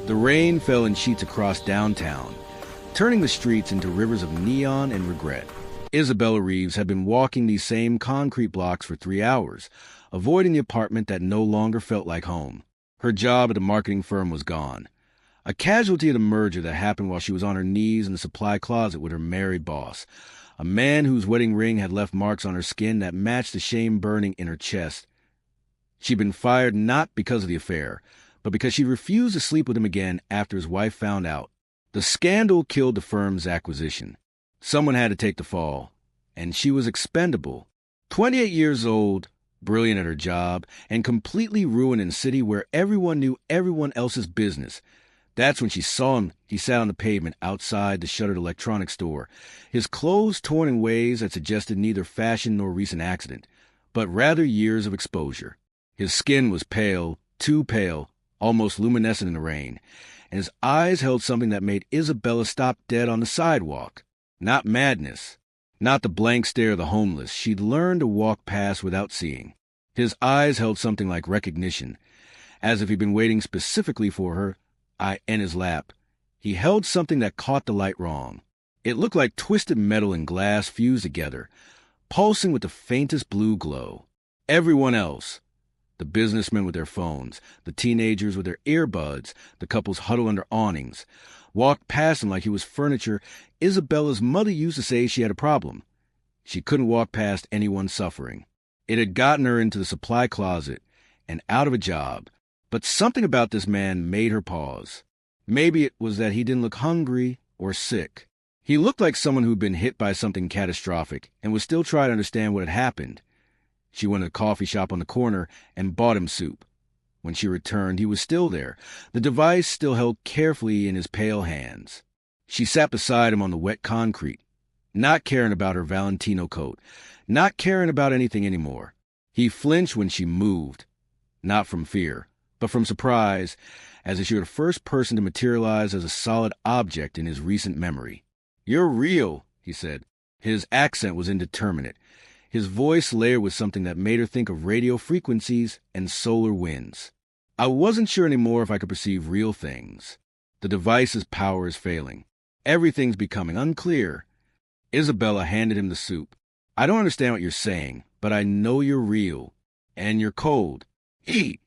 The rain fell in sheets across downtown, turning the streets into rivers of neon and regret. Isabella Reeves had been walking these same concrete blocks for 3 hours, avoiding the apartment that no longer felt like home. Her job at the marketing firm was gone, a casualty of the merger that happened while she was on her knees in the supply closet with her married boss, a man whose wedding ring had left marks on her skin that matched the shame burning in her chest. She'd been fired not because of the affair, but because she refused to sleep with him again after his wife found out. The scandal killed the firm's acquisition. Someone had to take the fall, and she was expendable. 28 years old, brilliant at her job, and completely ruined in a city where everyone knew everyone else's business. That's when she saw him. He sat on the pavement outside the shuttered electronics store, his clothes torn in ways that suggested neither fashion nor recent accident, but rather years of exposure. His skin was pale, too pale, almost luminescent in the rain, and his eyes held something that made Isabella stop dead on the sidewalk. Not madness, not the blank stare of the homeless she'd learned to walk past without seeing. His eyes held something like recognition, as if he'd been waiting specifically for her, in his lap. He held something that caught the light wrong. It looked like twisted metal and glass fused together, pulsing with the faintest blue glow. Everyone else, the businessmen with their phones, the teenagers with their earbuds, the couples huddled under awnings, walked past him like he was furniture. Isabella's mother used to say she had a problem. She couldn't walk past anyone suffering. It had gotten her into the supply closet and out of a job. But something about this man made her pause. Maybe it was that he didn't look hungry or sick. He looked like someone who'd been hit by something catastrophic and was still trying to understand what had happened. She went to the coffee shop on the corner and bought him soup. When she returned, he was still there, the device still held carefully in his pale hands. She sat beside him on the wet concrete, not caring about her Valentino coat, not caring about anything anymore. He flinched when she moved, not from fear, but from surprise, as if she were the first person to materialize as a solid object in his recent memory. "You're real," he said. His accent was indeterminate, his voice layered with something that made her think of radio frequencies and solar winds. "I wasn't sure anymore if I could perceive real things. The device's power is failing. Everything's becoming unclear." Isabella handed him the soup. "I don't understand what you're saying, but I know you're real. And you're cold. Eat."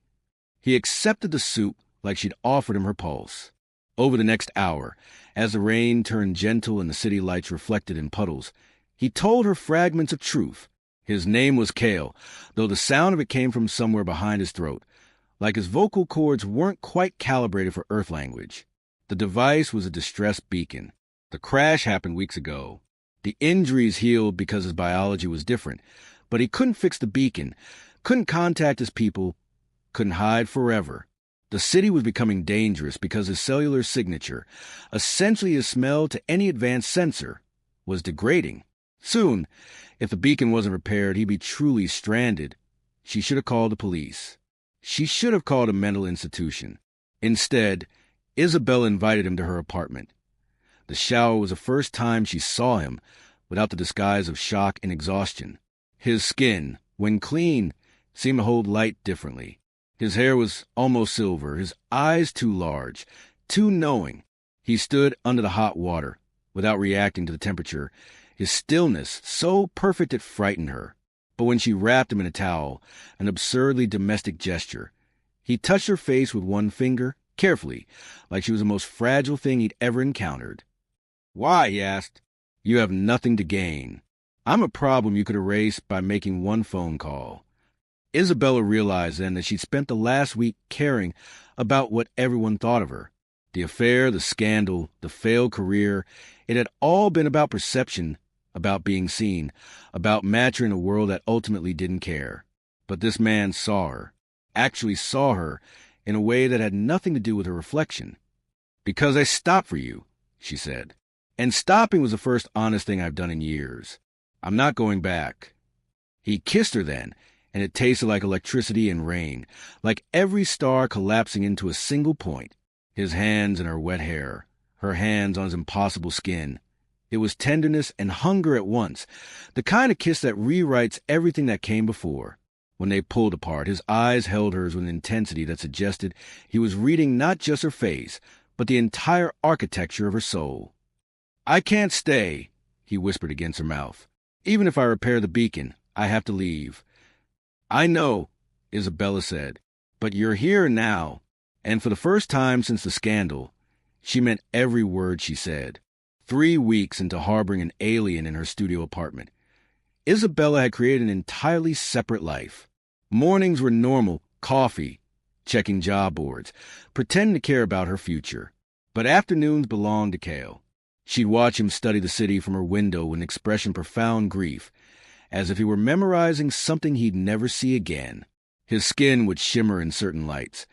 He accepted the soup like she'd offered him her pulse. Over the next hour, as the rain turned gentle and the city lights reflected in puddles, he told her fragments of truth. His name was Cale, though the sound of it came from somewhere behind his throat, like his vocal cords weren't quite calibrated for Earth language. The device was a distress beacon. The crash happened weeks ago. The injuries healed because his biology was different, but he couldn't fix the beacon, couldn't contact his people, couldn't hide forever. The city was becoming dangerous because his cellular signature, essentially his smell to any advanced sensor, was degrading. Soon, if the beacon wasn't repaired, he'd be truly stranded. She should have called the police. She should have called a mental institution. Instead, Isabella invited him to her apartment. The shower was the first time she saw him without the disguise of shock and exhaustion. His skin, when clean, seemed to hold light differently. His hair was almost silver, his eyes too large, too knowing. He stood under the hot water, without reacting to the temperature, his stillness so perfect it frightened her. But when she wrapped him in a towel, an absurdly domestic gesture, he touched her face with one finger, carefully, like she was the most fragile thing he'd ever encountered. "Why?" he asked. "You have nothing to gain. I'm a problem you could erase by making one phone call." Isabella realized then that she'd spent the last week caring about what everyone thought of her. The affair, the scandal, the failed career, it had all been about perception, about being seen, about matching a world that ultimately didn't care. But this man saw her, actually saw her, in a way that had nothing to do with her reflection. "Because I stopped for you," she said. "And stopping was the first honest thing I've done in years. I'm not going back." He kissed her then, and it tasted like electricity and rain, like every star collapsing into a single point. His hands in her wet hair, her hands on his impossible skin. It was tenderness and hunger at once, the kind of kiss that rewrites everything that came before. When they pulled apart, his eyes held hers with an intensity that suggested he was reading not just her face, but the entire architecture of her soul. "I can't stay," he whispered against her mouth. "Even if I repair the beacon, I have to leave." "I know," Isabella said, "but you're here now." And for the first time since the scandal, she meant every word she said. 3 weeks into harboring an alien in her studio apartment, Isabella had created an entirely separate life. Mornings were normal, coffee, checking job boards, pretending to care about her future. But afternoons belonged to Cale. She'd watch him study the city from her window with an expression of profound grief, as if he were memorizing something he'd never see again. His skin would shimmer in certain lights,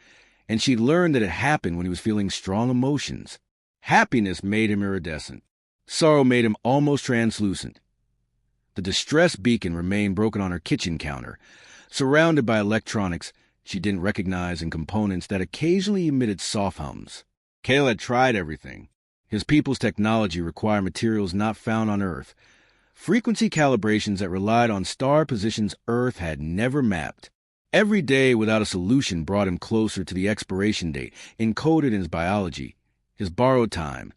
and she'd learned that it happened when he was feeling strong emotions. Happiness made him iridescent. Sorrow made him almost translucent. The distress beacon remained broken on her kitchen counter, surrounded by electronics she didn't recognize and components that occasionally emitted soft hums. Cale had tried everything. His people's technology required materials not found on Earth, frequency calibrations that relied on star positions Earth had never mapped. Every day without a solution brought him closer to the expiration date, encoded in his biology, his borrowed time.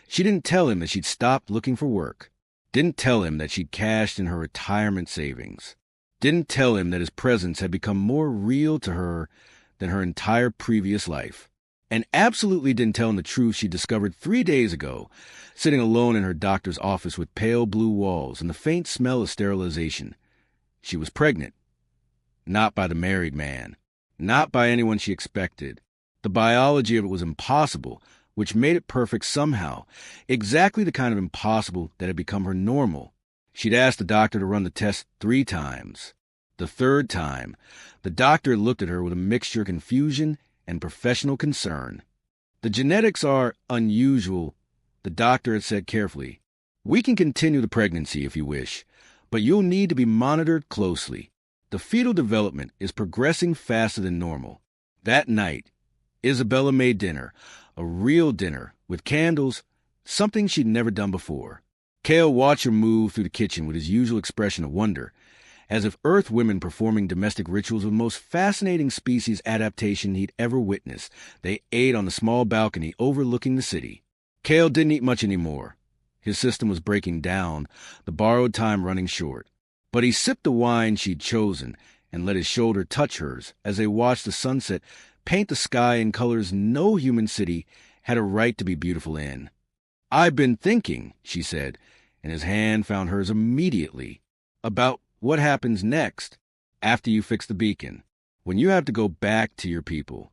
She didn't tell him that she'd stopped looking for work. Didn't tell him that she'd cashed in her retirement savings. Didn't tell him that his presence had become more real to her than her entire previous life. And absolutely didn't tell him the truth she discovered 3 days ago, sitting alone in her doctor's office with pale blue walls and the faint smell of sterilization. She was pregnant. Not by the married man. Not by anyone she expected. The biology of it was impossible, which made it perfect somehow. Exactly the kind of impossible that had become her normal. She'd asked the doctor to run the test 3 times. The 3rd time, the doctor looked at her with a mixture of confusion and professional concern. "The genetics are unusual," the doctor had said carefully. "We can continue the pregnancy if you wish, but you'll need to be monitored closely. The fetal development is progressing faster than normal." That night, Isabella made dinner, a real dinner, with candles, something she'd never done before. Cale watched her move through the kitchen with his usual expression of wonder, as if Earth women performing domestic rituals were the most fascinating species adaptation he'd ever witnessed. They ate on the small balcony overlooking the city. Cale didn't eat much anymore. His system was breaking down, the borrowed time running short. But he sipped the wine she'd chosen and let his shoulder touch hers as they watched the sunset paint the sky in colors no human city had a right to be beautiful in. "I've been thinking," she said, and his hand found hers immediately, "about what happens next, after you fix the beacon, when you have to go back to your people."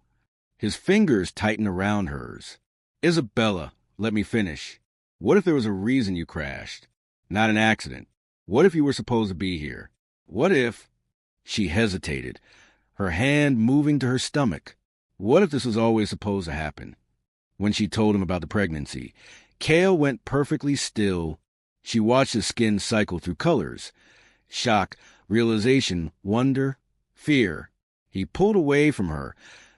His fingers tightened around hers. "Isabella, let me finish. What if there was a reason you crashed? Not an accident. What if you were supposed to be here? What if—" She hesitated, her hand moving to her stomach. What if this was always supposed to happen? When she told him about the pregnancy, Cale went perfectly still. She watched his skin cycle through colors. Shock, realization, wonder, fear. He pulled away from her,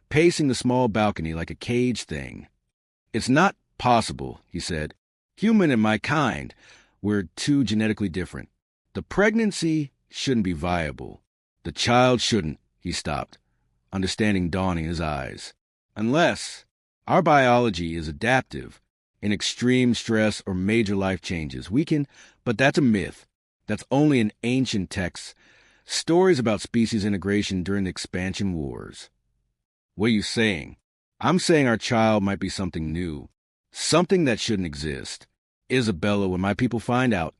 pacing the small balcony like a caged thing. "It's not possible," he said. "Human and my kind, we're too genetically different. The pregnancy shouldn't be viable. The child shouldn't," he stopped, understanding dawning in his eyes. "Unless our biology is adaptive. In extreme stress or major life changes, we can, but that's a myth. That's only in ancient texts, stories about species integration during the expansion wars." "What are you saying?" "I'm saying our child might be something new, something that shouldn't exist. Isabella, when my people find out—"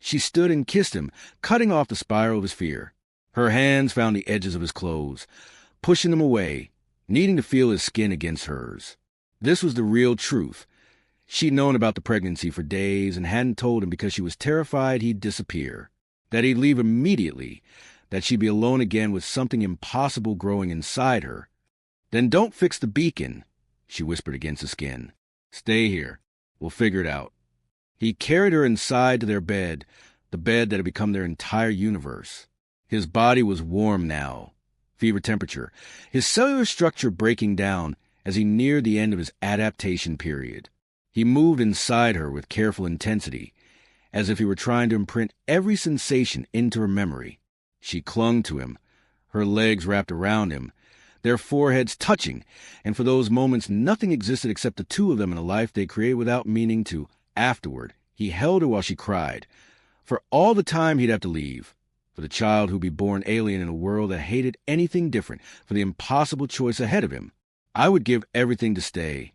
She stood and kissed him, cutting off the spiral of his fear. Her hands found the edges of his clothes, pushing them away, needing to feel his skin against hers. This was the real truth. She'd known about the pregnancy for days and hadn't told him because she was terrified he'd disappear, that he'd leave immediately, that she'd be alone again with something impossible growing inside her. "Then don't fix the beacon," she whispered against his skin. "Stay here. We'll figure it out." He carried her inside to their bed, the bed that had become their entire universe. His body was warm now, fever temperature, his cellular structure breaking down as he neared the end of his adaptation period. He moved inside her with careful intensity, as if he were trying to imprint every sensation into her memory. She clung to him, her legs wrapped around him, their foreheads touching, and for those moments nothing existed except the two of them in a life they created without meaning to. Afterward, he held her while she cried. For all the time he'd have to leave. For the child who'd be born alien in a world that hated anything different, for the impossible choice ahead of him. I would give everything to stay.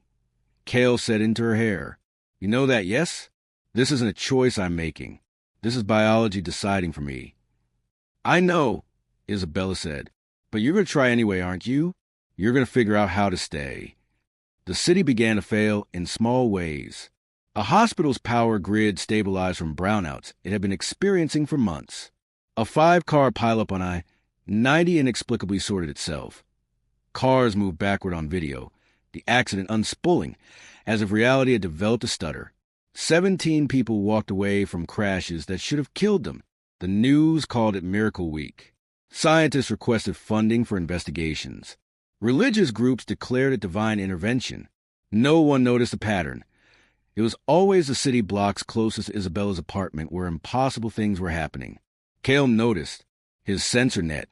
Cale said into her hair. You know that, yes? This isn't a choice I'm making. This is biology deciding for me. I know, Isabella said. But you're going to try anyway, aren't you? You're going to figure out how to stay. The city began to fail in small ways. A hospital's power grid stabilized from brownouts it had been experiencing for months. A 5-car pileup on I-90 inexplicably sorted itself. Cars moved backward on video, the accident unspooling, as if reality had developed a stutter. 17 people walked away from crashes that should have killed them. The news called it Miracle Week. Scientists requested funding for investigations. Religious groups declared it divine intervention. No one noticed a pattern. It was always the city blocks closest to Isabella's apartment where impossible things were happening. Cale noticed. His sensor net,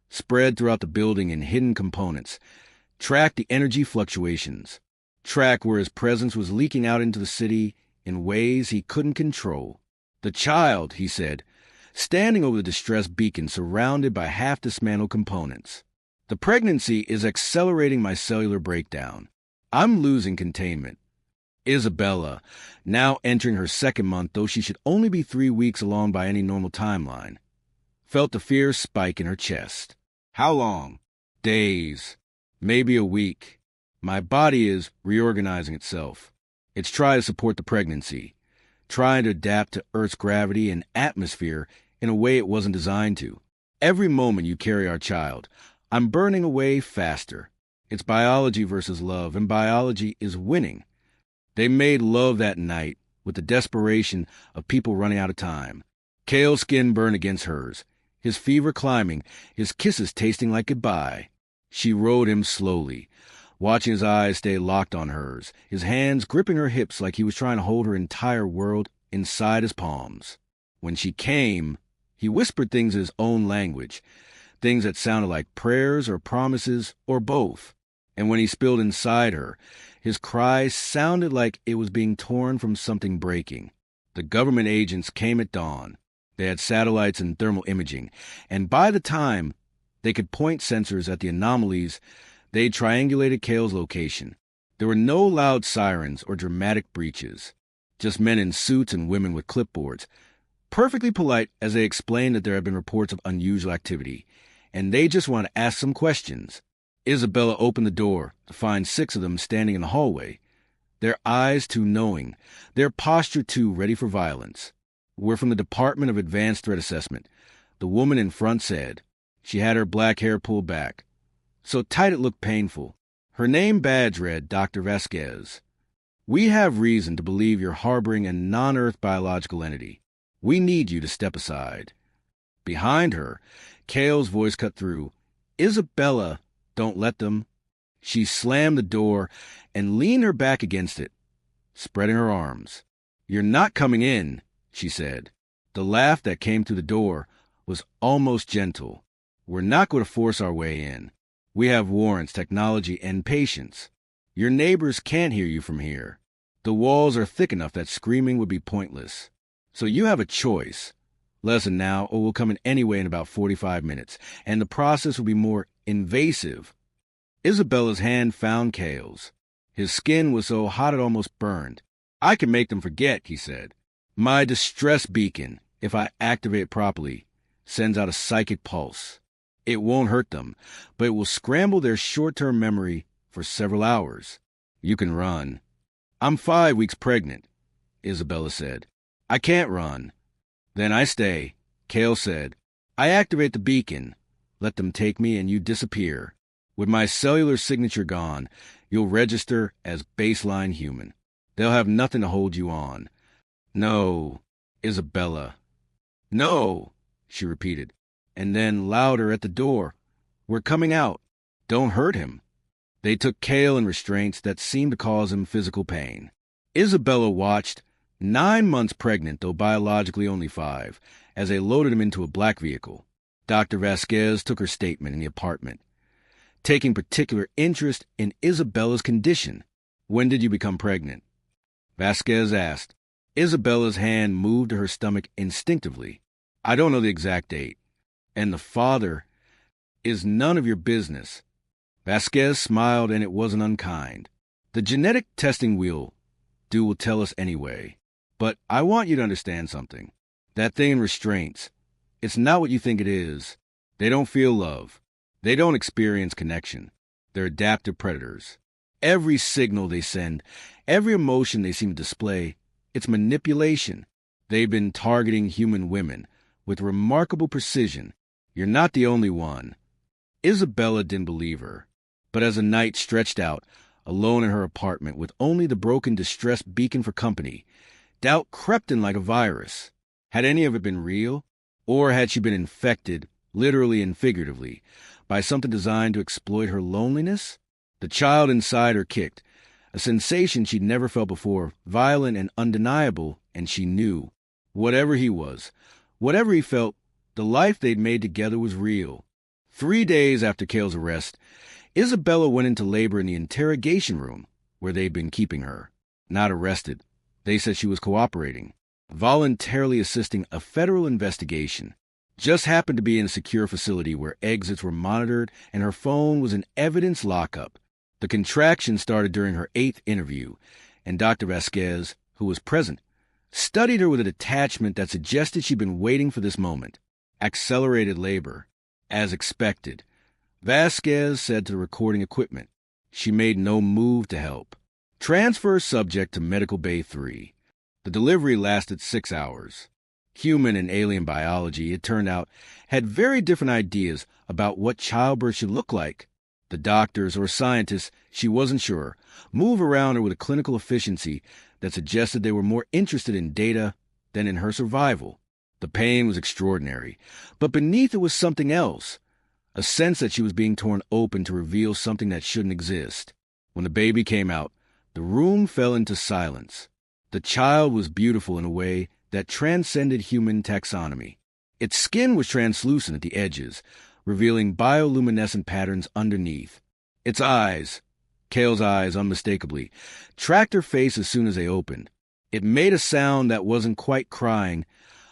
spread throughout the building in hidden components, tracked the energy fluctuations, tracked where his presence was leaking out into the city in ways he couldn't control. The child, he said, standing over the distress beacon surrounded by half-dismantled components. The pregnancy is accelerating my cellular breakdown. I'm losing containment. Isabella, now entering her 2nd month, though she should only be 3 weeks along by any normal timeline, felt the fear spike in her chest. How long? Days. Maybe a week. My body is reorganizing itself. It's trying to support the pregnancy, trying to adapt to Earth's gravity and atmosphere in a way it wasn't designed to. Every moment you carry our child, I'm burning away faster. It's biology versus love, and biology is winning. They made love that night with the desperation of people running out of time. Cale's skin burned against hers, his fever climbing, his kisses tasting like goodbye. She rode him slowly, watching his eyes stay locked on hers, his hands gripping her hips like he was trying to hold her entire world inside his palms. When she came, he whispered things in his own language, things that sounded like prayers or promises or both. And when he spilled inside her, his cries sounded like it was being torn from something breaking. The government agents came at dawn. They had satellites and thermal imaging, and by the time they could point sensors at the anomalies, they'd triangulated Cale's location. There were no loud sirens or dramatic breaches, just men in suits and women with clipboards, perfectly polite as they explained that there had been reports of unusual activity, and they just wanted to ask some questions. Isabella opened the door to find 6 of them standing in the hallway, their eyes too knowing, their posture too ready for violence. We're from the Department of Advanced Threat Assessment, the woman in front said. She had her black hair pulled back, so tight it looked painful. Her name badge read Dr. Vasquez. We have reason to believe you're harboring a non-Earth biological entity. We need you to step aside. Behind her, Cale's voice cut through. Isabella, don't let them. She slammed the door and leaned her back against it, spreading her arms. You're not coming in, she said. The laugh that came through the door was almost gentle. We're not going to force our way in. We have warrants, technology, and patience. Your neighbors can't hear you from here. The walls are thick enough that screaming would be pointless. So you have a choice. Listen now, or we'll come in anyway in about 45 minutes, and the process will be more invasive. Isabella's hand found Cale's. His skin was so hot it almost burned. I can make them forget, he said. My distress beacon, if I activate it properly, sends out a psychic pulse. It won't hurt them, but it will scramble their short-term memory for several hours. You can run. I'm 5 weeks pregnant, Isabella said. I can't run. Then I stay, Cale said. I activate the beacon, let them take me, and you disappear. With my cellular signature gone, you'll register as baseline human. They'll have nothing to hold you on. No, Isabella. No, she repeated, and then louder at the door. We're coming out. Don't hurt him. They took Cale in restraints that seemed to cause him physical pain. Isabella watched, 9 months pregnant, though biologically only 5, as they loaded him into a black vehicle. Dr. Vasquez took her statement in the apartment, taking particular interest in Isabella's condition. When did you become pregnant? Vasquez asked. Isabella's hand moved to her stomach instinctively. I don't know the exact date. And the father is none of your business. Vasquez smiled, and it wasn't unkind. The genetic testing will tell us anyway. But I want you to understand something. That thing in restraints, it's not what you think it is. They don't feel love. They don't experience connection. They're adaptive predators. Every signal they send, every emotion they seem to display, it's manipulation. They've been targeting human women with remarkable precision. You're not the only one. Isabella didn't believe her. But as the night stretched out, alone in her apartment with only the broken distress beacon for company, doubt crept in like a virus. Had any of it been real? Or had she been infected, literally and figuratively, by something designed to exploit her loneliness? The child inside her kicked, a sensation she'd never felt before, violent and undeniable, and she knew. Whatever he was, whatever he felt, the life they'd made together was real. 3 days after Cale's arrest, Isabella went into labor in the interrogation room where they'd been keeping her. Not arrested. They said she was cooperating, voluntarily assisting a federal investigation. Just happened to be in a secure facility where exits were monitored and her phone was in evidence lockup. The contraction started during her 8th interview, and Dr. Vasquez, who was present, studied her with a detachment that suggested she'd been waiting for this moment. Accelerated labor. As expected. Vasquez said to the recording equipment. She made no move to help. Transfer subject to Medical Bay 3. The delivery lasted 6 hours. Human and alien biology, it turned out, had very different ideas about what childbirth should look like. The doctors or scientists, she wasn't sure, moved around her with a clinical efficiency that suggested they were more interested in data than in her survival. The pain was extraordinary, but beneath it was something else, a sense that she was being torn open to reveal something that shouldn't exist. When the baby came out, the room fell into silence. The child was beautiful in a way that transcended human taxonomy. Its skin was translucent at the edges, revealing bioluminescent patterns underneath. Its eyes, Cale's eyes unmistakably, tracked her face as soon as they opened. It made a sound that wasn't quite crying,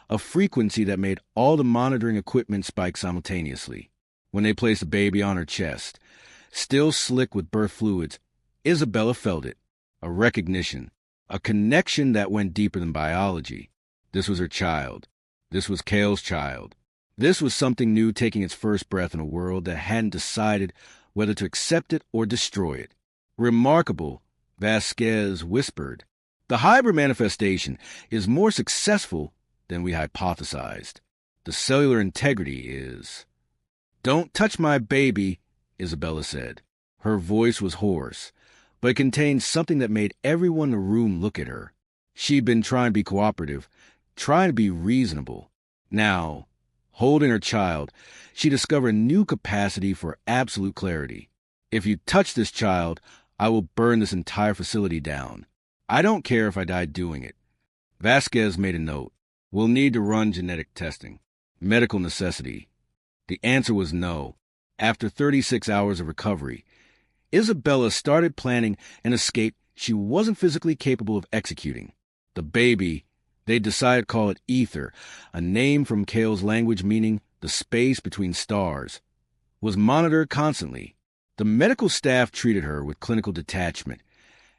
a frequency that made all the monitoring equipment spike simultaneously. When they placed the baby on her chest, still slick with birth fluids, Isabella felt it. A recognition, a connection that went deeper than biology. This was her child. This was Cale's child. This was something new taking its first breath in a world that hadn't decided whether to accept it or destroy it. Remarkable, Vasquez whispered. The hybrid manifestation is more successful than we hypothesized. The cellular integrity is... Don't touch my baby, Isabella said. Her voice was hoarse, but it contained something that made everyone in the room look at her. She'd been trying to be cooperative, trying to be reasonable. Now, holding her child, she discovered a new capacity for absolute clarity. If you touch this child, I will burn this entire facility down. I don't care if I die doing it. Vasquez made a note. We'll need to run genetic testing. Medical necessity. The answer was no. After 36 hours of recovery, Isabella started planning an escape she wasn't physically capable of executing. The baby, they decided to call it Ether, a name from Cale's language meaning the space between stars, was monitored constantly. The medical staff treated her with clinical detachment,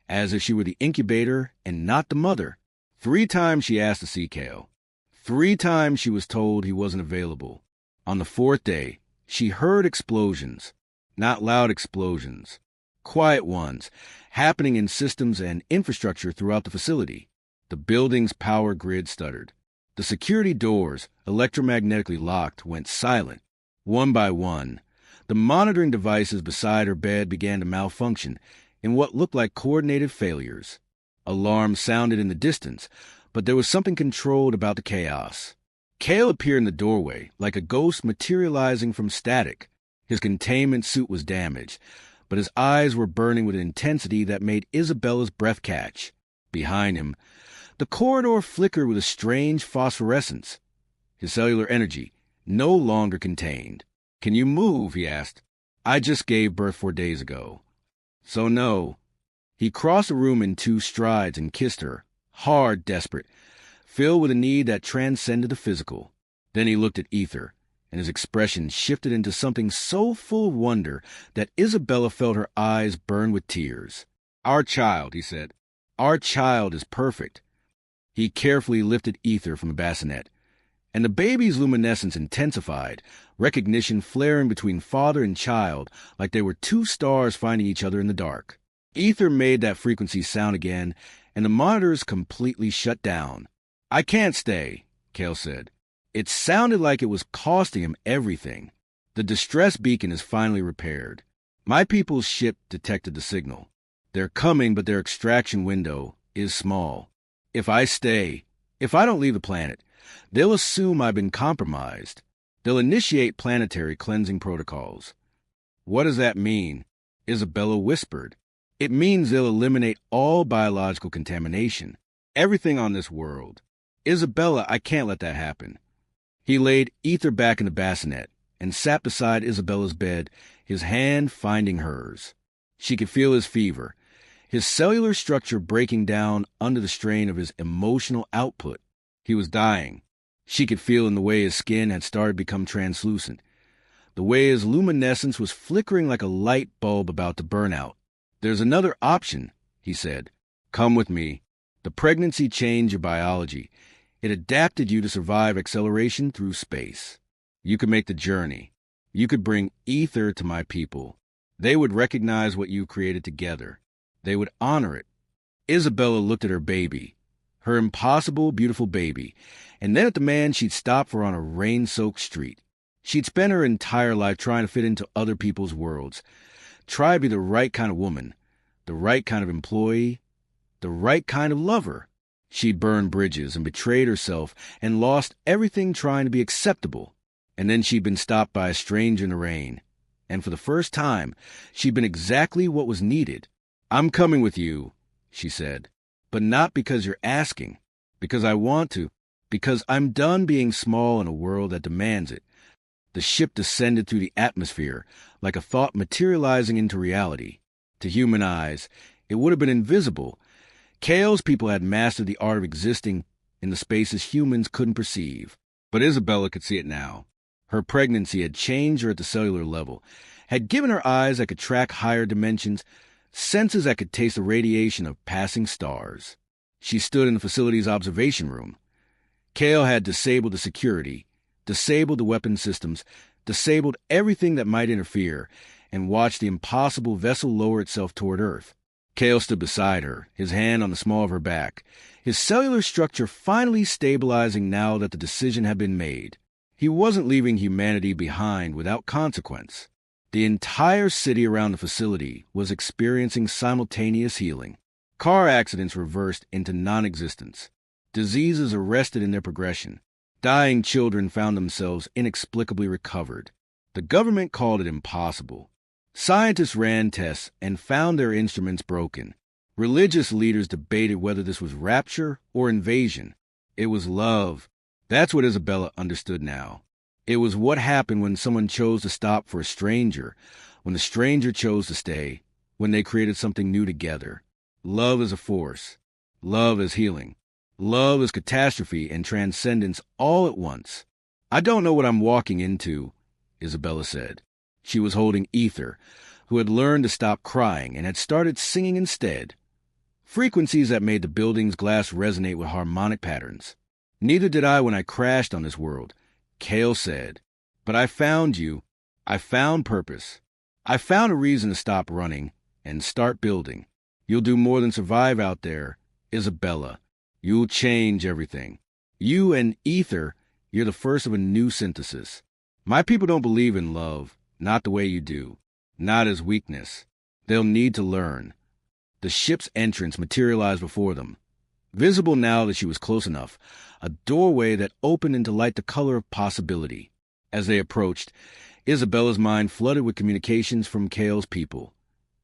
as if she were the incubator and not the mother. 3 times she asked to see Cale. 3 times she was told he wasn't available. On the 4th day, she heard explosions. Not loud explosions. Quiet ones, happening in systems and infrastructure throughout the facility. The building's power grid stuttered. The security doors, electromagnetically locked, went silent. One by one, the monitoring devices beside her bed began to malfunction in what looked like coordinated failures. Alarms sounded in the distance, but there was something controlled about the chaos. Cale appeared in the doorway, like a ghost materializing from static. His containment suit was damaged, but his eyes were burning with an intensity that made Isabella's breath catch. Behind him, the corridor flickered with a strange phosphorescence. His cellular energy, no longer contained. "Can you move?" he asked. "I just gave birth 4 days ago." "So no." He crossed the room in 2 strides and kissed her, hard, desperate, filled with a need that transcended the physical. Then he looked at Ether, and his expression shifted into something so full of wonder that Isabella felt her eyes burn with tears. "Our child," he said. "Our child is perfect." He carefully lifted Ether from the bassinet, and the baby's luminescence intensified, recognition flaring between father and child like they were 2 stars finding each other in the dark. Ether made that frequency sound again, and the monitors completely shut down. "I can't stay," Cale said. It sounded like it was costing him everything. "The distress beacon is finally repaired. My people's ship detected the signal. They're coming, but their extraction window is small. If I stay, if I don't leave the planet, they'll assume I've been compromised. They'll initiate planetary cleansing protocols." "What does that mean?" Isabella whispered. "It means they'll eliminate all biological contamination. Everything on this world. Isabella, I can't let that happen." He laid Ether back in the bassinet and sat beside Isabella's bed, his hand finding hers. She could feel his fever, his cellular structure breaking down under the strain of his emotional output. He was dying. She could feel in the way his skin had started to become translucent, the way his luminescence was flickering like a light bulb about to burn out. "There's another option," he said. "Come with me. The pregnancy changed your biology. It adapted you to survive acceleration through space. You could make the journey. You could bring Ether to my people. They would recognize what you created together. They would honor it." Isabella looked at her baby, her impossible, beautiful baby, and then at the man she'd stopped for on a rain-soaked street. She'd spent her entire life trying to fit into other people's worlds, try to be the right kind of woman, the right kind of employee, the right kind of lover. She'd burned bridges and betrayed herself and lost everything trying to be acceptable. And then she'd been stopped by a stranger in the rain. And for the first time, she'd been exactly what was needed. "I'm coming with you," she said. "But not because you're asking. Because I want to. Because I'm done being small in a world that demands it." The ship descended through the atmosphere, like a thought materializing into reality. To human eyes, it would have been invisible. Cale's people had mastered the art of existing in the spaces humans couldn't perceive. But Isabella could see it now. Her pregnancy had changed her at the cellular level, had given her eyes that could track higher dimensions, senses that could taste the radiation of passing stars. She stood in the facility's observation room. Cale had disabled the security, disabled the weapon systems, disabled everything that might interfere, and watched the impossible vessel lower itself toward Earth. Cale stood beside her, his hand on the small of her back, his cellular structure finally stabilizing now that the decision had been made. He wasn't leaving humanity behind without consequence. The entire city around the facility was experiencing simultaneous healing. Car accidents reversed into non-existence. Diseases arrested in their progression. Dying children found themselves inexplicably recovered. The government called it impossible. Scientists ran tests and found their instruments broken. Religious leaders debated whether this was rapture or invasion. It was love. That's what Isabella understood now. It was what happened when someone chose to stop for a stranger, when the stranger chose to stay, when they created something new together. Love is a force. Love is healing. Love is catastrophe and transcendence all at once. "I don't know what I'm walking into," Isabella said. She was holding Ether, who had learned to stop crying and had started singing instead. Frequencies that made the building's glass resonate with harmonic patterns. "Neither did I when I crashed on this world," Cale said. "But I found you. I found purpose. I found a reason to stop running and start building. You'll do more than survive out there, Isabella. You'll change everything. You and Ether, you're the first of a new synthesis. My people don't believe in love. Not the way you do. Not as weakness. They'll need to learn." The ship's entrance materialized before them. Visible now that she was close enough, a doorway that opened into light the color of possibility. As they approached, Isabella's mind flooded with communications from Cale's people.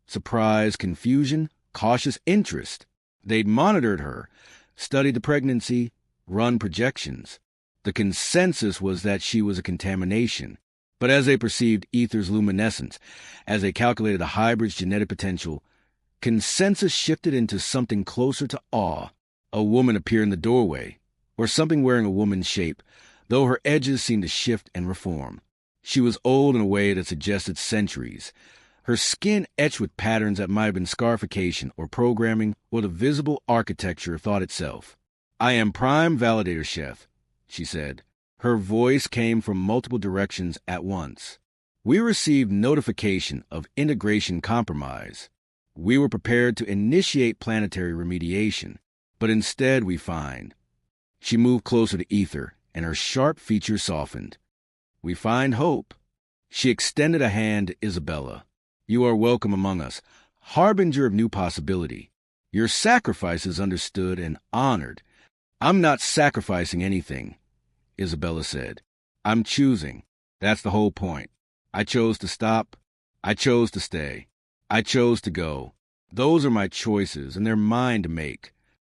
Surprise, confusion, cautious interest. They'd monitored her, studied the pregnancy, run projections. The consensus was that she was a contamination. But as they perceived ether's luminescence, as they calculated the hybrid's genetic potential, consensus shifted into something closer to awe. A woman appeared in the doorway, or something wearing a woman's shape, though her edges seemed to shift and reform. She was old in a way that suggested centuries, her skin etched with patterns that might have been scarification or programming or the visible architecture of thought itself. "I am Prime Validator Chef," she said. Her voice came from multiple directions at once. "We received notification of integration compromise. We were prepared to initiate planetary remediation, but instead we find..." She moved closer to Ether, and her sharp features softened. "We find hope." She extended a hand to Isabella. "You are welcome among us, harbinger of new possibility. Your sacrifice is understood and honored." "I'm not sacrificing anything," Isabella said. "I'm choosing. That's the whole point. I chose to stop. I chose to stay. I chose to go. Those are my choices, and they're mine to make."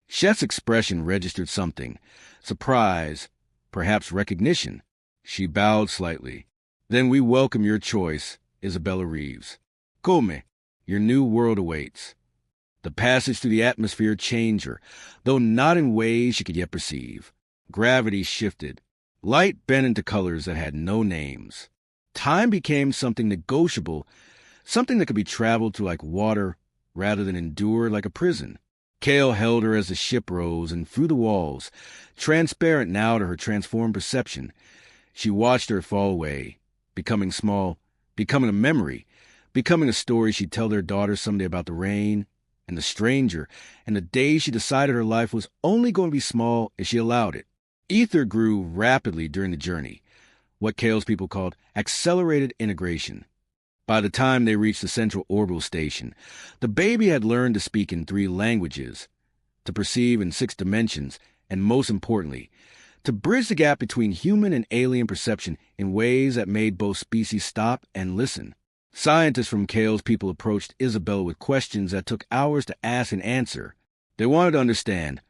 Chef's expression registered something. Surprise, perhaps recognition. She bowed slightly. "Then we welcome your choice, Isabella Reeves. Come, your new world awaits." The passage through the atmosphere changed her, though not in ways she could yet perceive. Gravity shifted. Light bent into colors that had no names. Time became something negotiable, something that could be traveled to like water rather than endured like a prison. Kale held her as the ship rose, and through the walls, transparent now to her transformed perception, she watched her fall away, becoming small, becoming a memory, becoming a story she'd tell their daughter someday about the rain and the stranger and the day she decided her life was only going to be small if she allowed it. Ether grew rapidly during the journey, what Kale's people called accelerated integration. By the time they reached the central orbital station, the baby had learned to speak in 3 languages, to perceive in 6 dimensions, and most importantly, to bridge the gap between human and alien perception in ways that made both species stop and listen. Scientists from Kale's people approached Isabella with questions that took hours to ask and answer. They wanted to understand,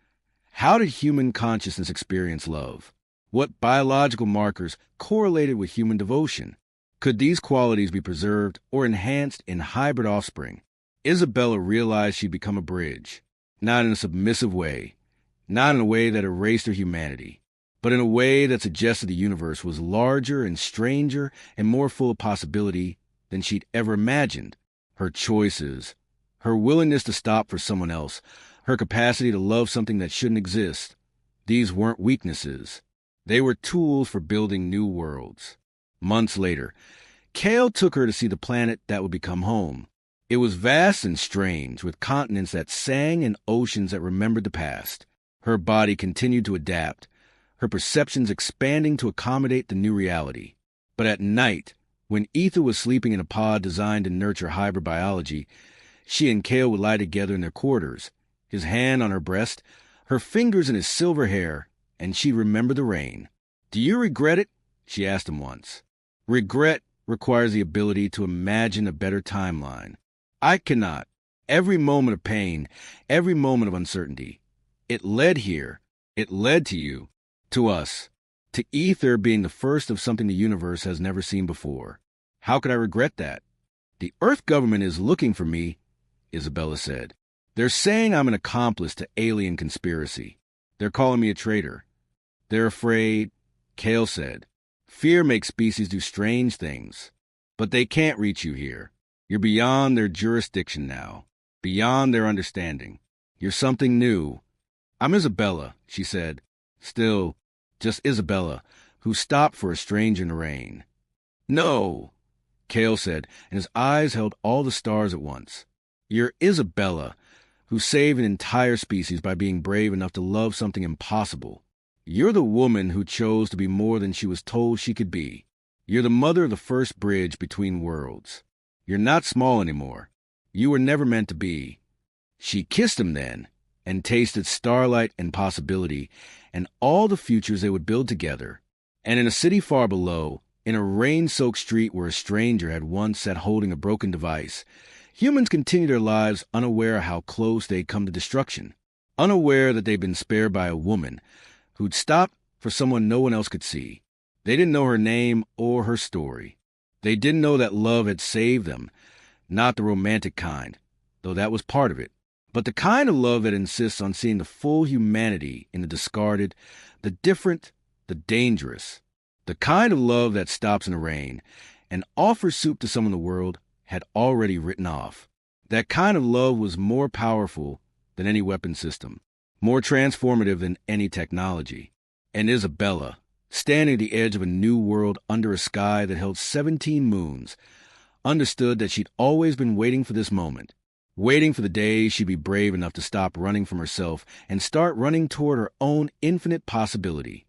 how did human consciousness experience love? What biological markers correlated with human devotion? Could these qualities be preserved or enhanced in hybrid offspring? Isabella realized she'd become a bridge, not in a submissive way, not in a way that erased her humanity, but in a way that suggested the universe was larger and stranger and more full of possibility than she'd ever imagined. Her choices, her willingness to stop for someone else, her capacity to love something that shouldn't exist, these weren't weaknesses. They were tools for building new worlds. Months later, Kale took her to see the planet that would become home. It was vast and strange, with continents that sang and oceans that remembered the past. Her body continued to adapt, her perceptions expanding to accommodate the new reality. But at night, when Ether was sleeping in a pod designed to nurture hybrid biology, she and Kale would lie together in their quarters, his hand on her breast, her fingers in his silver hair, and she'd remember the rain. "Do you regret it?" she asked him once. "Regret requires the ability to imagine a better timeline. I cannot. Every moment of pain, every moment of uncertainty. It led here. It led to you. To us. To Ether being the first of something the universe has never seen before. How could I regret that?" "The Earth government is looking for me," Isabella said. "They're saying I'm an accomplice to alien conspiracy. They're calling me a traitor. They're afraid," Kale said. "Fear makes species do strange things. But they can't reach you here. You're beyond their jurisdiction now, beyond their understanding. You're something new." "I'm Isabella," she said. Still, just Isabella, who stopped for a stranger in the rain. "No," Kale said, and his eyes held all the stars at once. "You're Isabella, who saved an entire species by being brave enough to love something impossible. You're the woman who chose to be more than she was told she could be. You're the mother of the first bridge between worlds. You're not small anymore. You were never meant to be." She kissed him then, and tasted starlight and possibility, and all the futures they would build together. And in a city far below, in a rain-soaked street where a stranger had once sat holding a broken device, humans continued their lives unaware of how close they'd come to destruction, unaware that they'd been spared by a woman who'd stopped for someone no one else could see. They didn't know her name or her story. They didn't know that love had saved them, not the romantic kind, though that was part of it, but the kind of love that insists on seeing the full humanity in the discarded, the different, the dangerous. The kind of love that stops in the rain and offers soup to someone the world had already written off. That kind of love was more powerful than any weapon system, more transformative than any technology. And Isabella, standing at the edge of a new world under a sky that held 17 moons, understood that she'd always been waiting for this moment, waiting for the day she'd be brave enough to stop running from herself and start running toward her own infinite possibility.